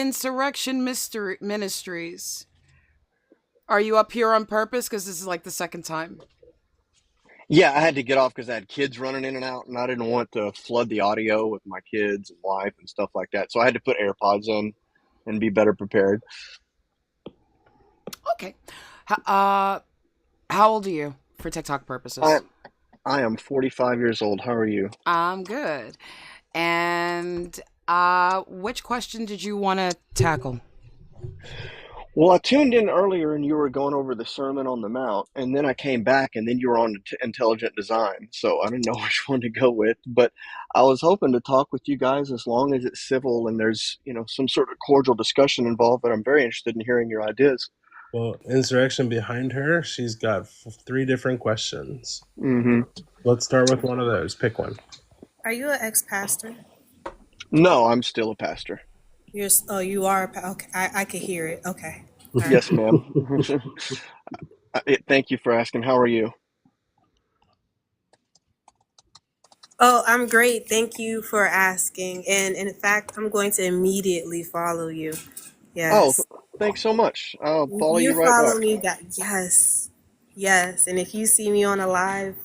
Insurrection Ministries. Are you up here on purpose? Because this is like the second time. Yeah, I had to get off because I had kids running in and out, and I didn't want to flood the audio with my kids and wife and stuff like that. So I had to put AirPods in and be better prepared. Okay. How old are you for TikTok I purposes? I am 45 years old. How are you? I'm good. And which question did you want to tackle? Well, I tuned in earlier and you were going over the Sermon on the Mount, and then I came back and then you were on intelligent design. So I didn't know which one to go with, but I was hoping to talk with you guys as long as it's civil and there's, some sort of cordial discussion involved, but I'm very interested in hearing your ideas. Well, insurrection behind her, she's got three different questions. Hmm. Let's start with one of those. Pick one. Are you an ex-pastor? No, I'm still a pastor. You are. Okay, I could hear it. Okay, all right. Yes, ma'am. Thank you for asking. How are you? Oh, I'm great. Thank you for asking. And in fact, I'm going to immediately follow you. Oh, Yes. thanks so much. I'll follow you You right follow back. me back. Yes. Yes. And if you see me on a live,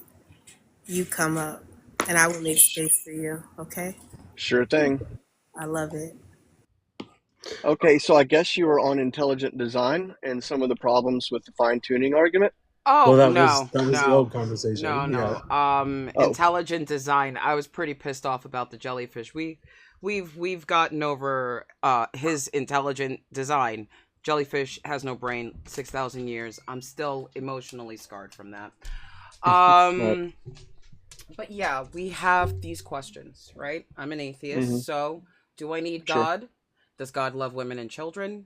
you come up and I will make Sh- space for you. Okay? Sure thing. I love it. Okay, so I guess you were on intelligent design and some of the problems with the fine tuning argument. Well, Oh, that was no, the old no, no, conversation. Yeah. no. Oh, Intelligent design. I was pretty pissed off about the jellyfish. We've gotten over his intelligent design. Jellyfish has no brain. 6,000 years. I'm still emotionally scarred from that. right. Um, but yeah, we have these questions, right? I'm an Hmm. atheist, so do I need Sure. God? Does God love women and children?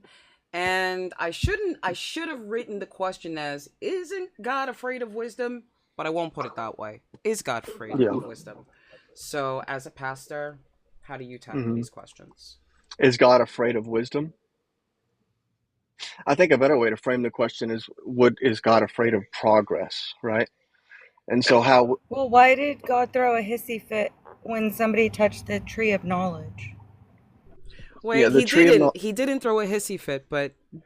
And I should have written the question as, isn't God afraid of wisdom? But I won't put it that way. Is God afraid Yeah. of wisdom? So as a pastor, how do you tackle Hmm. these questions? Is God afraid of wisdom? I think a better way to frame the question is, is God afraid of progress, right? And so how, Well, why did God throw a hissy fit when somebody touched the tree of knowledge? yeah, Wait, the tree of not, he didn't throw a hissy fit,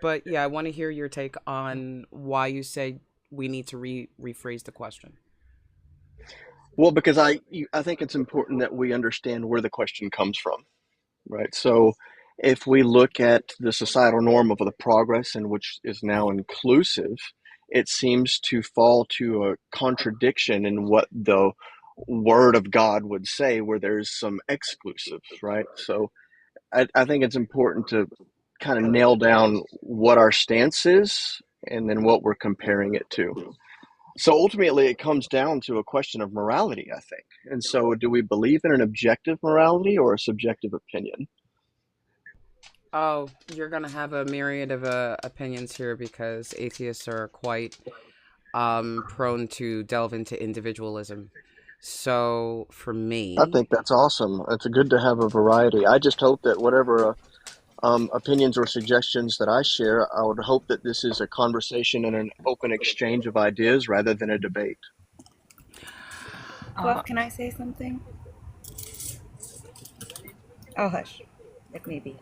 but yeah, I want to hear your take on why you say we need to rephrase the question. well, because I think it's important that we understand where the question comes from, right? So if we look at the societal norm of the progress and which is now inclusive, it seems to fall to a contradiction in what the word of God would say, where there's some exclusive, right? So I think it's important to kind of nail down what our stance is and then what we're comparing it to. So ultimately, it comes down to a question of morality, I think. And so, do we believe in an objective morality or a subjective opinion? Oh, you're gonna have a myriad of opinions here because atheists are quite prone to delve into individualism. So for I me, think that's awesome. It's good to have a variety. I just hope that whatever opinions or suggestions that I share, I would hope that this is a conversation and an open exchange of ideas rather than a debate. uh, Fluff, can I say something? Oh, hush. If may be.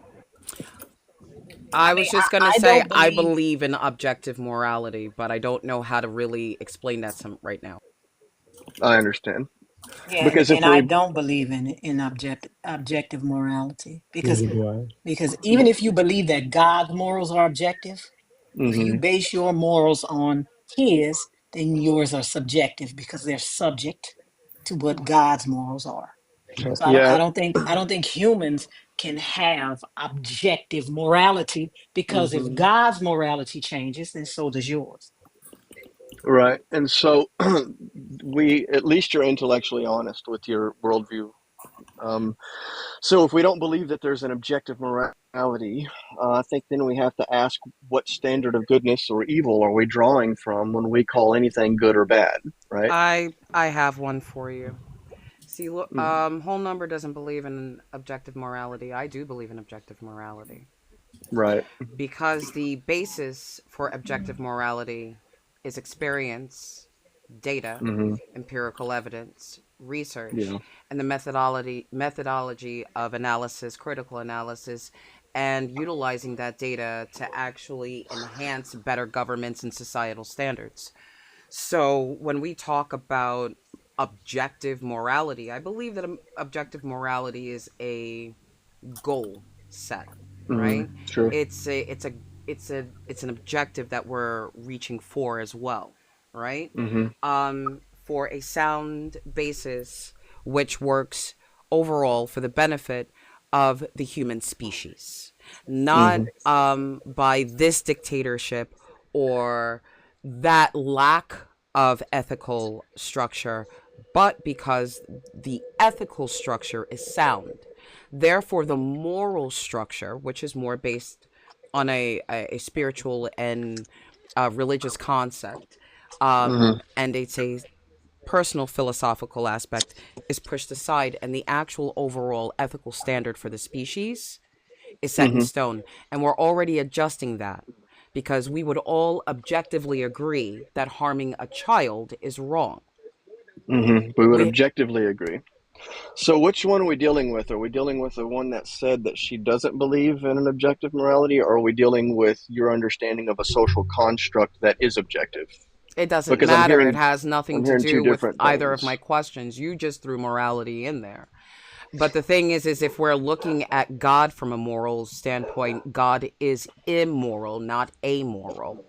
I I was mean, just gonna I say don't I believe, believe in objective morality, but I don't know how to really explain that some right now. I understand. yeah, and, Because if and I we, don't believe in objective morality because Neither do I. even if you believe that God's morals are objective, if you hmm base your morals on His, then yours are subjective because they're subject to what God's morals are. Yep. So yeah, I don't think humans can have objective morality because if hmm God's morality changes, then so does yours. right. And so at least you're intellectually honest with your worldview. Um, so if we don't believe that there's an objective morality, I think then we have to ask what standard of goodness or evil are we drawing from when we call anything good or bad, right? I have one for you. See, look, Mhm. whole number doesn't believe in objective morality. I do believe in objective morality Right. because the basis for objective morality is experience, data, Hmm. empirical evidence, research, Yeah. and the methodology of analysis, critical analysis, and utilizing that data to actually enhance better governments and societal standards. So when we talk about objective morality, I believe that objective morality is a goal set, right? Sure. It's an objective that we're reaching for as well, right? For a sound basis which works overall for the benefit of the human species, not by this dictatorship or that lack of ethical structure, but because the ethical structure is sound. Therefore, the moral structure, which is more based on a spiritual and religious concept, and it's a personal philosophical aspect, is pushed aside, and the actual overall ethical standard for the species is set in stone. And we're already adjusting that because we would all objectively agree that harming a child is wrong. We would We objectively agree. So which one are we dealing with? Are we dealing with the one that said that she doesn't believe in an objective morality, or are we dealing with your understanding of a social construct that is objective? It doesn't Because matter. It has nothing I'm to hearing two do with different either of my things. questions. You just threw morality in there. But the thing is if we're looking at God from a moral standpoint, God is immoral, not amoral.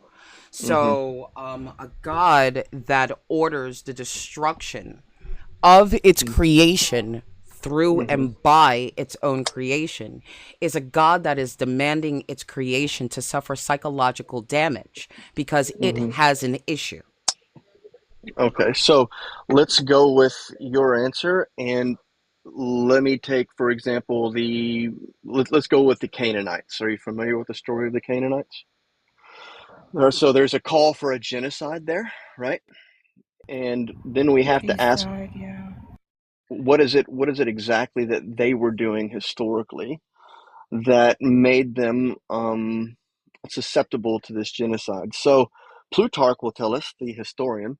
So, a God that orders the destruction of its creation through and by its own creation is a God that is demanding its creation to suffer psychological damage because it has an issue. Okay, so let's go with your answer, and let me take, for example, let's go with the Canaanites. Are you familiar with the story of the Canaanites? So there's a call for a genocide there, right? And then we have to East ask, side, yeah. what is it exactly that they were doing historically that made them susceptible to this genocide? So Plutarch will tell us, the historian,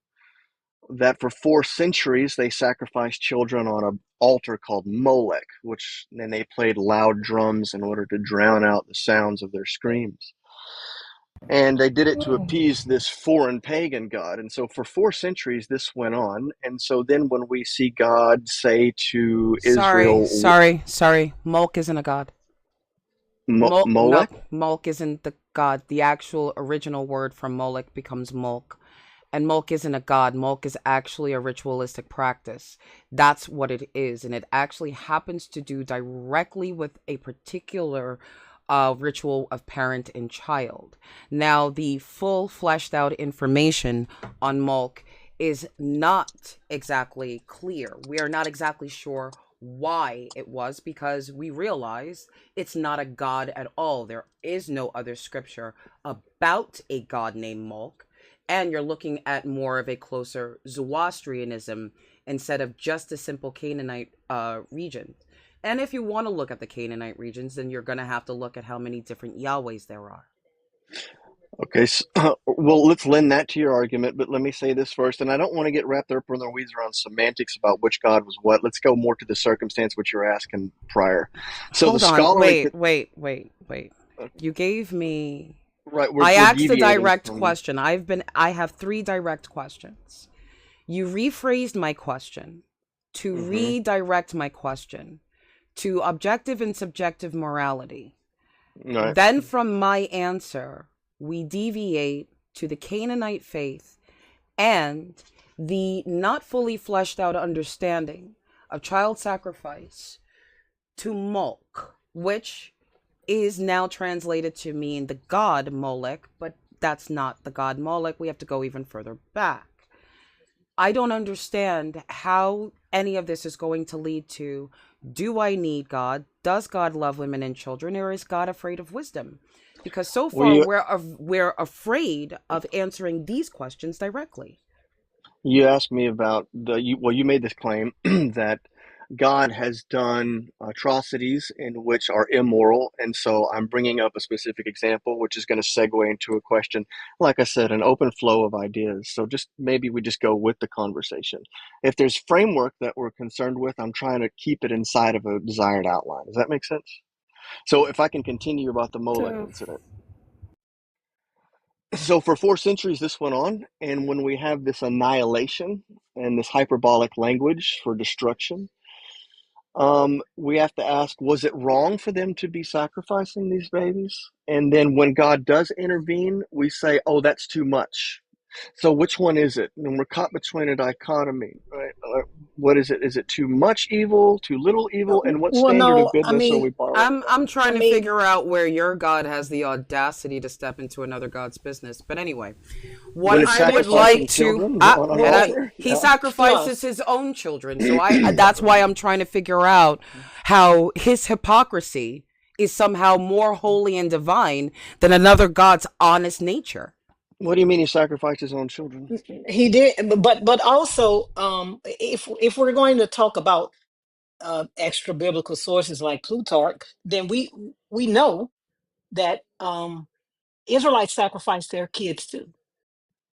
that for 4 centuries they sacrificed children on an altar called Molech, which then they played loud drums in order to drown out the sounds of their screams. And they did it to appease this foreign pagan god. And so for 4 centuries this went on. And so then when we see God say to Sorry, Israel, sorry, sorry. Mulk isn't a god. No, Molech? Mulk isn't the god. The actual original word from Moloch becomes Mulk. And Mulk isn't a god. Mulk is actually a ritualistic practice. That's what it is. And it actually happens to do directly with a particular ritual of parent and child. Now, the full fleshed out information on Mulk is not exactly clear. We are not exactly sure why it was, because we realize it's not a god at all. There is no other scripture about a god named Mulk. And you're looking at more of a closer Zoroastrianism instead of just a simple Canaanite region. And if you want to look at the Canaanite regions, then you're going to have to look at how many different Yahwehs there are. Okay, so, well, let's lend that to your argument, but let me say this first, and I don't want to get wrapped up in the weeds around semantics about which God was what. Let's go more to the circumstance which you're asking prior. So Hold the on, scholarly... wait. You gave me... Right, I asked a deviating direct from... question. I have 3 direct questions. You rephrased my question to redirect my question to objective and subjective morality. Right. Then from my answer, we deviate to the Canaanite faith and the not fully fleshed out understanding of child sacrifice to Molech, which is now translated to mean the god Molech, but that's not the god Molech. We have to go even further back. I don't understand how any of this is going to lead to, do I need God? Does God love women and children? Or is God afraid of wisdom? Because so far we're afraid of answering these questions directly. You asked me about you made this claim that God has done atrocities in which are immoral, and so I'm bringing up a specific example, which is going to segue into a question. Like I said, an open flow of ideas. So just maybe we just go with the conversation. If there's framework that we're concerned with, I'm trying to keep it inside of a desired outline. Does that make sense? So if I can continue about the Molech So, incident. So for 4 centuries this went on, and when we have this annihilation and this hyperbolic language for destruction, we have to ask, was it wrong for them to be sacrificing these babies? And then when God does intervene, we say, oh, that's too much. So which one is it? And we're caught between a dichotomy, right? What is it? Is it too much evil, too little evil? And what Well, standard of no, I goodness are we mean, borrowing from? I'm trying I to mean, figure out where your God has the audacity to step into another God's business. But anyway, what When it's I would sacrificing like to children on an well, altar? he Yeah. sacrifices plus, his own children. So that's why I'm trying to figure out how his hypocrisy is somehow more holy and divine than another God's honest nature. What do you mean he sacrificed his own children? he did, but also, if we're going to talk about extra biblical sources like Plutarch, then we know that Israelites sacrificed their kids too,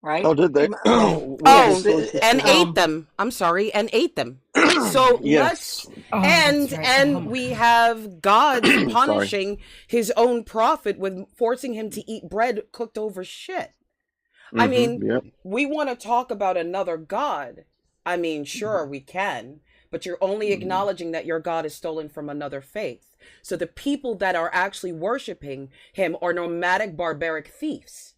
right? Oh, did they? What are those Yes. Oh, sources? and ate them. I'm sorry, and ate them. So Yes. let's oh, that's right. Oh and my we God. have God Sorry. punishing his own prophet with forcing him to eat bread cooked over shit. I mean, Yep. we want to talk about another God. I mean, sure, we can, but you're only acknowledging that your God is stolen from another faith. So the people that are actually worshiping him are nomadic, barbaric thieves.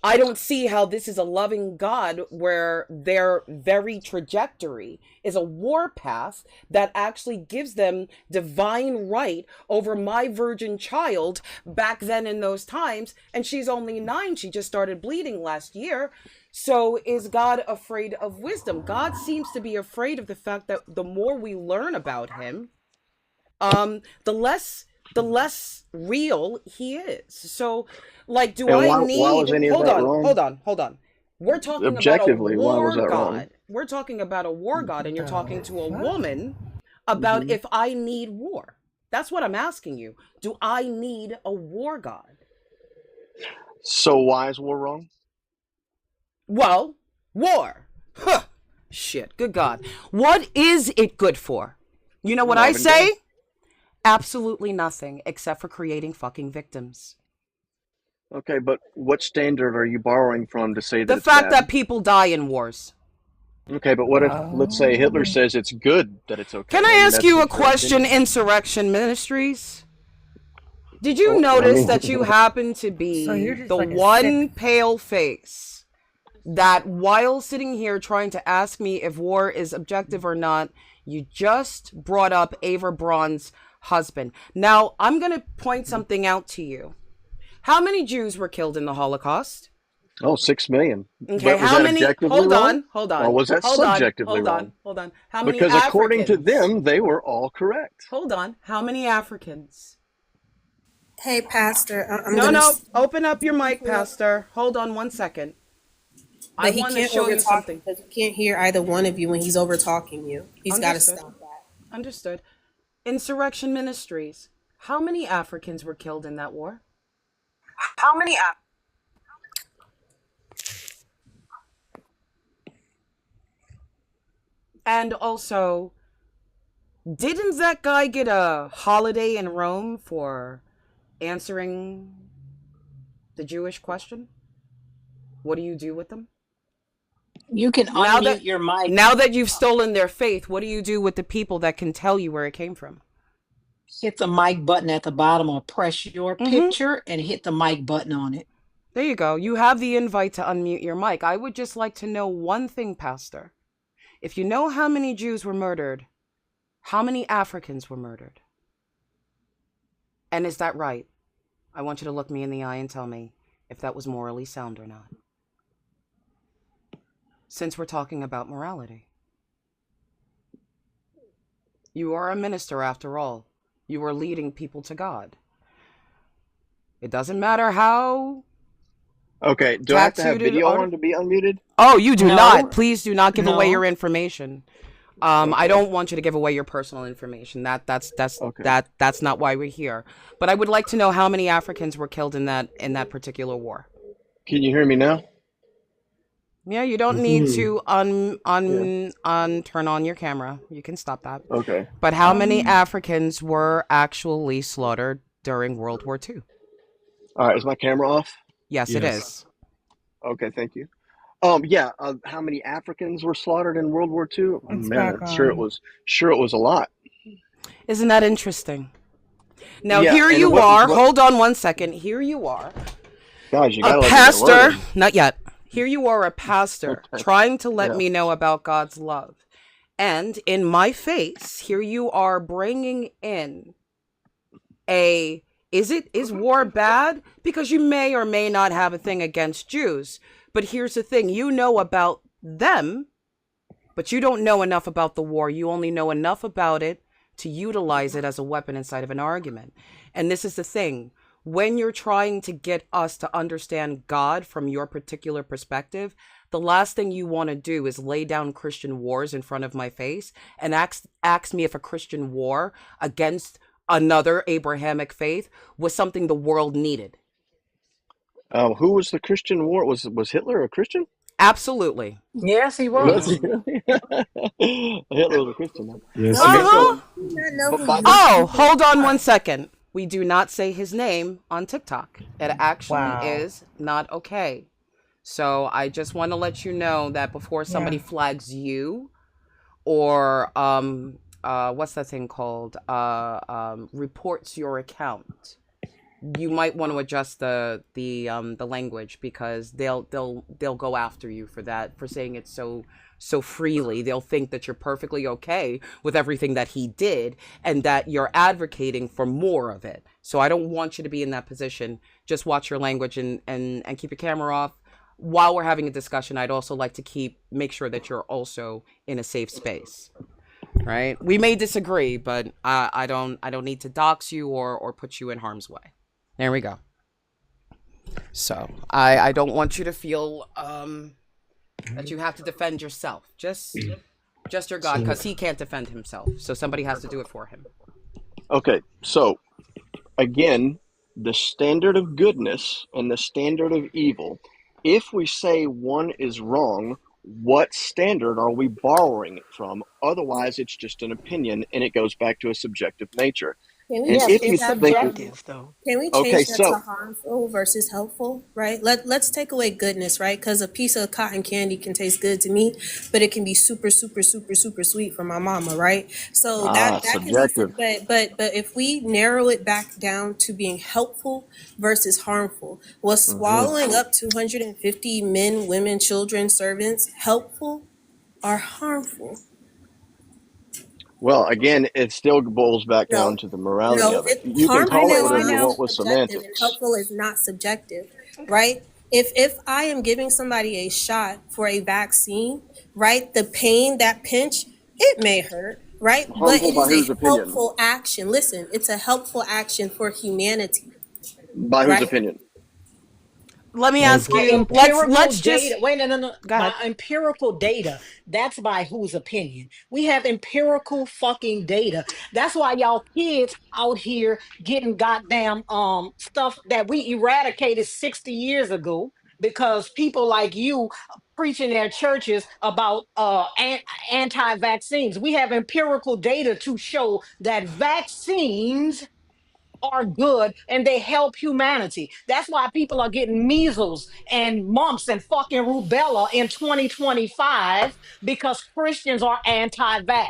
I don't see how this is a loving God where their very trajectory is a war path that actually gives them divine right over my virgin child back then in those times. And she's only 9. She just started bleeding last year. So is God afraid of wisdom? God seems to be afraid of the fact that the more we learn about him, the less real he is. So, like, do And I why was need any of that wrong? hold on. We're talking about a Objectively, why was war that wrong? god. We're talking about a war god, and you're talking to a fuck? woman about if I need war. That's what I'm asking you. Do I need a war god? So why is war wrong? Well, war. Huh. Shit, good God. What is it good for? You know what I Marvin Gaye. say? Absolutely nothing except for creating fucking victims. Okay, but what standard are you borrowing from to say that The it's fact bad? that people die in wars. Okay, but what if, let's say, Hitler Oh. says it's good that it's okay? Can I ask that's you a his very question, opinion. Insurrection Ministries? Did you Oh, I notice mean, that you happen to So be you're just the like a one sick. pale face that while sitting here trying to ask me if war is objective or not, you just brought up Ava Braun's husband? Now, I'm going to point something out to you. How many Jews were killed in the Holocaust? 6 million. Okay, But was how that many? objectively wrong? Hold Or on, was that hold on, subjectively hold on, wrong? hold on. How many Because according to Africans? them, they were all correct. Hold on, how many Africans? Hey, Pastor, I'm No, gonna. no, open up your mic, Pastor. Hold on 1 second. I But he want to can't show over you talk something. because he can't hear either one of you when he's over talking you. He's got to Understood. stop that. Understood. Insurrection Ministries. How many Africans were killed in that war? How many And also, didn't that guy get a holiday in Rome for answering the Jewish question? What do you do with them? you can unmute your mic. Now that you've stolen their faith, what do you do with the people that can tell you where it came from? Hit the mic button at the bottom or press your Mhm. picture and hit the mic button on it. There you go. You have the invite to unmute your mic. I would just like to know one thing, Pastor. If you know how many Jews were murdered, how many Africans were murdered? And is that right? I want you to look me in the eye and tell me if that was morally sound or not. Since we're talking about morality. You are a minister after all. You are leading people to God. It doesn't matter how Okay, do I have to have tattooed video or... on to be unmuted? Oh, you do No. not. Please do not give away No. your information. I Okay. don't want you to give away your personal information. That's Okay. that's not why we're here. But I would like to know how many Africans were killed in that particular war. Can you hear me now? Yeah, you don't need to turn on your camera. You can stop that. Okay. But how many Africans were actually slaughtered during World War II? All right. Is my camera off? Yes, it Yes. is. Okay. Thank you. Yeah. How many Africans were slaughtered in World War II? Oh, It's man, back sure it on. was. Sure it was a lot. Isn't that interesting? Now, Yeah. here And you are. what? Hold on one second. Here you are. Guys, you A gotta let me get pastor. running. Not yet. Here you are, a pastor, trying to let Yeah. me know about God's love. And in my face, here you are bringing in is war bad? Because you may or may not have a thing against Jews. But here's the thing, you know about them, but you don't know enough about the war. You only know enough about it to utilize it as a weapon inside of an argument. And this is the thing. When you're trying to get us to understand God from your particular perspective, the last thing you want to do is lay down Christian wars in front of my face and ask me if a Christian war against another Abrahamic faith was something the world needed. Who was the Christian war? Was Hitler a Christian? Absolutely. Yes, he Was was. he really? Hitler was a Christian. Huh? Yes, No, he Okay, we so Uh-huh. do not know but who by you the Oh, people hold on are. one second. We do not say his name on TikTok. It actually Wow. is not okay. So I just want to let you know that before somebody Yeah. flags you or what's that thing called? Reports your account. You might want to adjust the language because they'll go after you for that, for saying it so freely. They'll think that you're perfectly okay with everything that he did and that you're advocating for more of it. So I don't want you to be in that position. Just watch your language and keep your camera off. While we're having a discussion, I'd also like to make sure that you're also in a safe space. Right? We may disagree, but I don't need to dox you or put you in harm's way. There we go. So I don't want you to feel that you have to defend yourself. Just your God, because he can't defend himself. So somebody has to do it for him. Okay, so again, the standard of goodness and the standard of evil. If we say one is wrong, what standard are we borrowing it from? Otherwise, it's just an opinion, and it goes back to a subjective nature. Can we And Yes, if change you it's that think, from subjective though. Can we okay, change that to so harmful versus helpful, right? Let's take away goodness, right? Because a piece of cotton candy can taste good to me, but it can be super, super, super, super sweet for my mama, right? So that can be, subjective. but if we narrow it back down to being helpful versus harmful, was Hmm. swallowing up 250 men, women, children, servants helpful or harmful? Well, again, it still boils back down No, to the morality no. of it. It You can I call it harmful know, I whatever is you know. want with subjective and semantics. helpful is not subjective, right? If I am giving somebody a shot for a vaccine, right, the pain, that pinch, it may hurt, right? But Harmful it by is whose a opinion? helpful action. Listen, it's a helpful action for humanity, By whose right? opinion? Let me by ask By you. empirical Let's data. just Wait, no. go By ahead. empirical data. That's by whose opinion? We have empirical fucking data. That's why y'all kids out here getting goddamn stuff that we eradicated 60 years ago because people like you preaching their churches about anti-vaccines. We have empirical data to show that vaccines are good and they help humanity. That's why people are getting measles and mumps and fucking rubella in 2025 because Christians are anti-vax.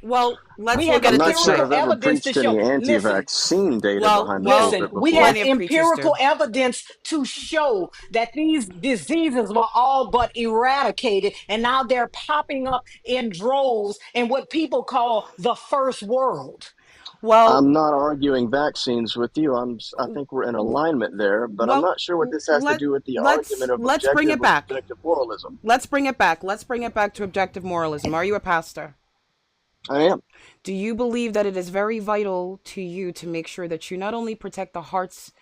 Well, We let's have look at I'm it not this sure way. empirical I've ever evidence to preached show. any Listen, anti-vaccine data behind the Well, listen, pulpit we have before. plenty of preachers empirical do. evidence to show that these diseases were all but eradicated and now they're popping up in droves in what people call the first world. Well, I'm not arguing vaccines with you. I think we're in alignment there, but I'm well, not sure what this has to let do with the let's argument of let's bring objective it or back. subjective moralism. Let's bring it back. Let's bring it back to objective moralism. Are you a pastor? I am. Do you believe that it is very vital to you to make sure that you not only protect the hearts,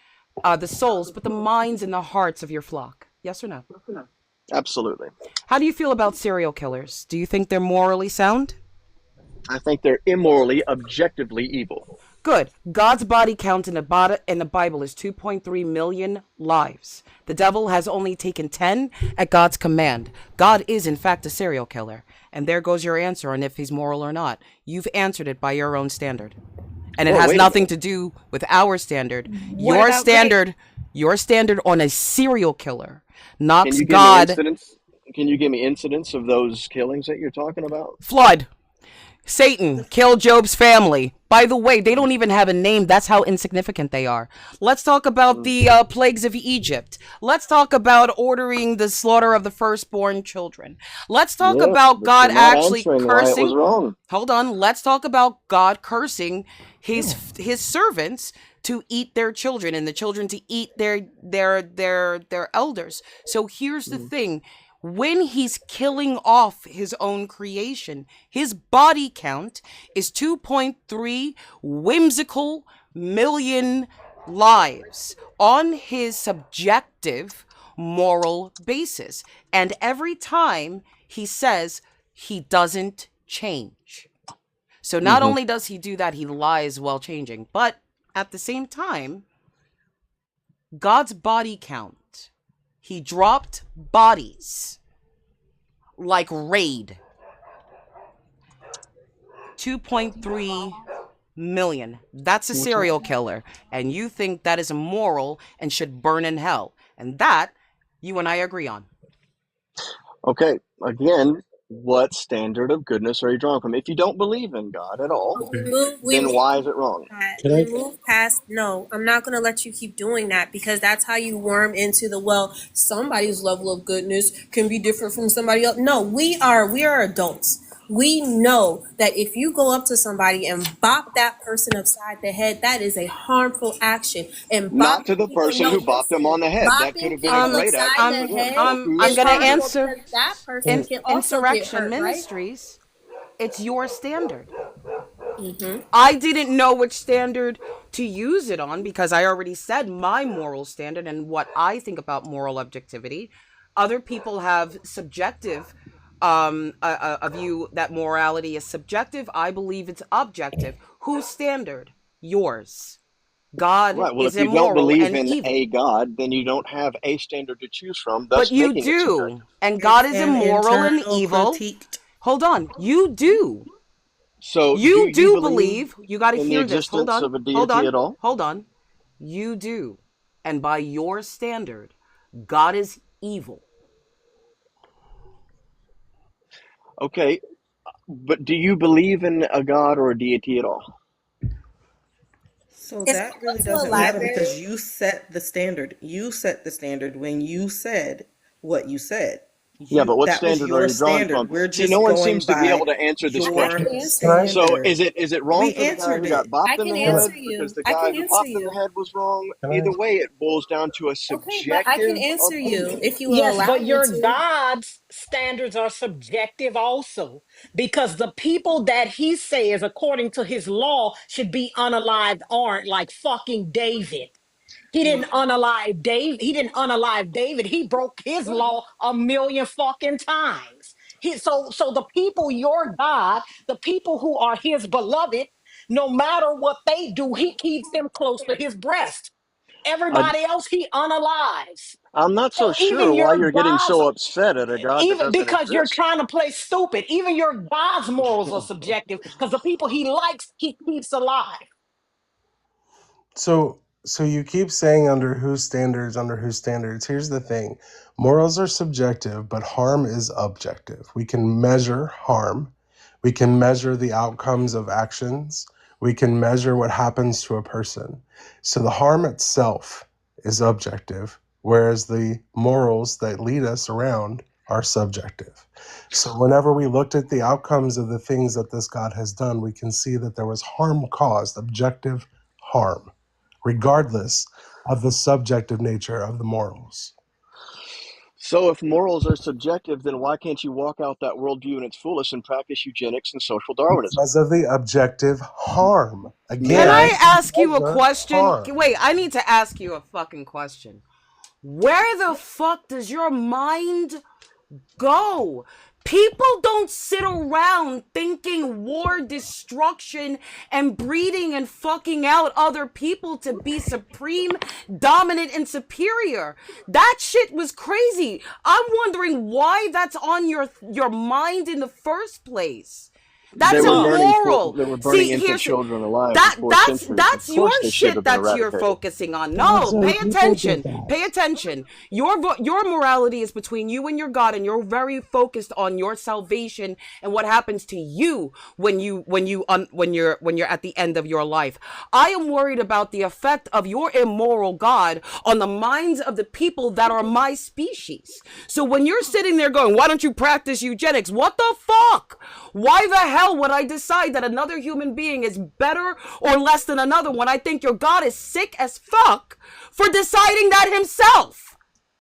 the souls, but the minds and the hearts of your flock? Yes or no? Absolutely. How do you feel about serial killers? Do you think they're morally sound? I think they're immorally, objectively evil. Good. God's body count in the Bible is 2.3 million lives. The devil has only taken 10 at God's command. God is, in fact, a serial killer. And there goes your answer on if he's moral or not. You've answered it by your own standard. And it Well, has wait a nothing minute. to do with our standard. What Your about standard, your standard on a serial killer Can knocks you give me God. incidents? Can you give me incidents of those killings that you're talking about? Flood. Satan killed Job's family. By the way, they don't even have a name. That's how insignificant they are. Let's talk about the plagues of Egypt. Let's talk about ordering the slaughter of the firstborn children. Let's talk Yes, about but God you're not actually answering why it was cursing. wrong. Hold on. Let's talk about God cursing his servants to eat their children and the children to eat their elders. So here's the thing. When he's killing off his own creation, his body count is 2.3 whimsical million lives on his subjective moral basis. And every time he says he doesn't change. So not only does he do that, he lies while changing. But at the same time, God's body count. He dropped bodies like raid. 2.3 million. That's a serial killer. And you think that is immoral and should burn in hell. And that, you and I agree on. Okay, again, what standard of goodness are you drawing from? If you don't believe in God at all, then why is it wrong? Can I? We move past. No, I'm not going to let you keep doing that, because that's how you worm into the, well, somebody's level of goodness can be different from somebody else. No, we are adults. We know that if you go up to somebody and bop that person upside the head, that is a harmful action. And Not to bopping the people, person no, who bopped him listen, on the head. That could bopping have been a people great upside action the for them. head So I'm is gonna kudos. harmful answer. because that person can also get Insurrection hurt, right? Ministries, it's your standard. Mm-hmm. I didn't know which standard to use it on because I already said my moral standard and what I think about moral objectivity. Other people have subjective a view that morality is subjective. I believe it's objective. Whose standard? Yours. God Right. Well, is if you don't immoral believe and in evil. a God, then you don't have a standard to choose from, But thus you making it subjective. do. And God It's is an immoral and internal evil. critique. Hold on. You do. So, do You you do believe believe. You got to in the hear this. Hold existence on. of a Hold deity on. at all? Hold on. You do. And by your standard, God is evil. Okay, but do you believe in a God or a deity at all? So If I that go really to a doesn't matter because library, you set the standard. You set the standard when you said what you said. Yeah, but what That was standard are your you drawing from? standard. We're See, no just one going seems to be able by to answer this I your question. can answer Can I? you. So, standard. is it wrong We for the guy answered who got it. bopped I in can the Can I? head answer because you. the I guy can who answer bopped in the you. head was wrong? Can I? Either way, it boils down to a Okay, but I can subjective answer you opinion. if you will Yes, allow but me your to. God's standards are subjective also, because the people that he says, according to his law, should be unalived aren't, like fucking David. He didn't unalive David. He didn't unalive David. He broke his law a million fucking times. So the people, your God, the people who are his beloved, no matter what they do, he keeps them close to his breast. I, Everybody else he unalives. I'm not so So even sure why your you're getting God's, so upset at a God that even doesn't because you're exist. trying to play stupid, even your God's morals are subjective because the people he likes, he keeps alive. So you keep saying under whose standards, under whose standards. Here's the thing. Morals are subjective, but harm is objective. We can measure harm. We can measure the outcomes of actions. We can measure what happens to a person. So the harm itself is objective, whereas the morals that lead us around are subjective. So whenever we looked at the outcomes of the things that this God has done, we can see that there was harm caused, objective harm, regardless of the subjective nature of the morals. So, if morals are subjective, then why can't you walk out that worldview in its fullest and practice eugenics and social Darwinism? Because of the objective harm. May Can Again, I? I we ask you a measure question? harm. Wait, I need to ask you a fucking question. Where the fuck does your mind go? People don't sit around thinking war, destruction, and breeding and fucking out other people to be supreme, dominant, and superior. That shit was crazy. I'm wondering why that's on your mind in the first place. That's immoral. They were burning infant children alive for centuries. That's Of your course they should shit have been that you're eradicated. focusing on. No, Also, pay people attention. did that. Pay attention. Your morality is between you and your God, and you're very focused on your salvation and what happens to you when you're at the end of your life. I am worried about the effect of your immoral God on the minds of the people that are my species. So when you're sitting there going, why don't you practice eugenics? What the fuck? Why the hell would I decide that another human being is better or less than another when I think your God is sick as fuck for deciding that himself?